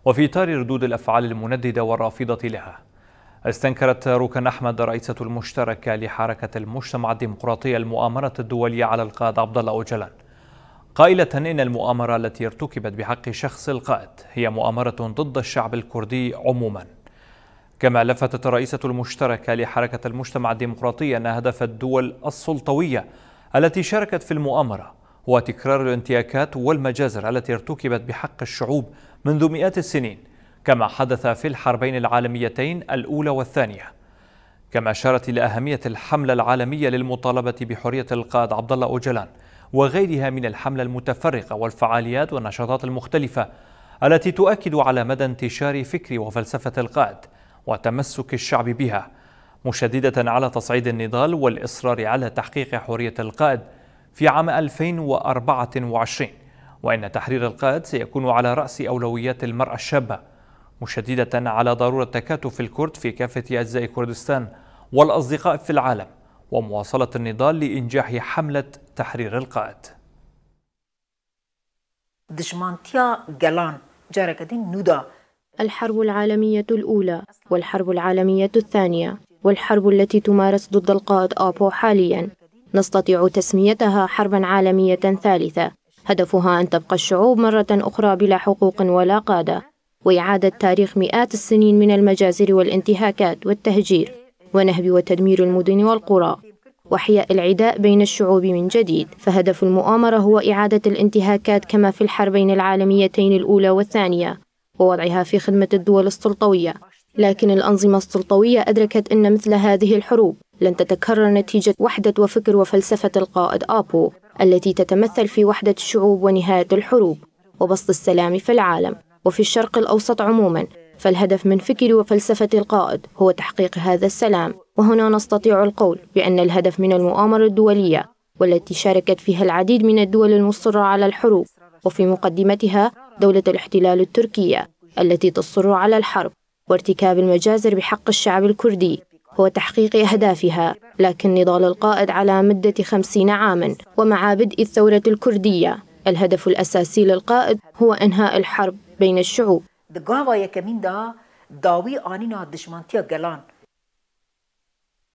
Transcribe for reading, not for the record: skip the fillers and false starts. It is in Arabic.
وفي إطار ردود الأفعال المنددة والرافضة لها، استنكرت ركن أحمد رئيسة المشتركة لحركة المجتمع الديمقراطي المؤامرة الدولية على القائد عبد الله أوجلان، قائلة إن المؤامرة التي ارتكبت بحق شخص القائد هي مؤامرة ضد الشعب الكردي عموما. كما لفتت رئيسة المشتركة لحركة المجتمع الديمقراطي أن هدف الدول السلطوية التي شاركت في المؤامرة هو تكرار الانتهاكات والمجازر التي ارتكبت بحق الشعوب منذ مئات السنين، كما حدث في الحربين العالميتين الأولى والثانية. كما أشارت إلى أهمية الحملة العالمية للمطالبة بحرية القائد عبد الله أوجلان وغيرها من الحملة المتفرقة والفعاليات والنشاطات المختلفة التي تؤكد على مدى انتشار فكر وفلسفة القائد وتمسك الشعب بها، مشددة على تصعيد النضال والإصرار على تحقيق حرية القائد في عام 2024، وإن تحرير القائد سيكون على رأس أولويات المرأة الشابة، مشددة على ضرورة تكاتف الكرد في كافة أجزاء كردستان والأصدقاء في العالم ومواصلة النضال لإنجاح حملة تحرير القائد. الحرب العالمية الأولى والحرب العالمية الثانية والحرب التي تمارس ضد القائد آبو حاليا نستطيع تسميتها حربا عالمية ثالثة، هدفها أن تبقى الشعوب مرة أخرى بلا حقوق ولا قادة، وإعادة تاريخ مئات السنين من المجازر والانتهاكات والتهجير ونهب وتدمير المدن والقرى وإحياء العداء بين الشعوب من جديد. فهدف المؤامرة هو إعادة الانتهاكات كما في الحربين العالميتين الأولى والثانية ووضعها في خدمة الدول السلطوية، لكن الأنظمة السلطوية أدركت أن مثل هذه الحروب لن تتكرر نتيجة وحدة وفكر وفلسفة القائد آبو التي تتمثل في وحدة الشعوب ونهاية الحروب وبسط السلام في العالم وفي الشرق الأوسط عموما. فالهدف من فكر وفلسفة القائد هو تحقيق هذا السلام، وهنا نستطيع القول بأن الهدف من المؤامرة الدولية والتي شاركت فيها العديد من الدول المصرة على الحروب وفي مقدمتها دولة الاحتلال التركية التي تصر على الحرب وارتكاب المجازر بحق الشعب الكردي هو تحقيق أهدافها. لكن نضال القائد على مدة 50 عاما ومع بدء الثورة الكردية الهدف الأساسي للقائد هو إنهاء الحرب بين الشعوب.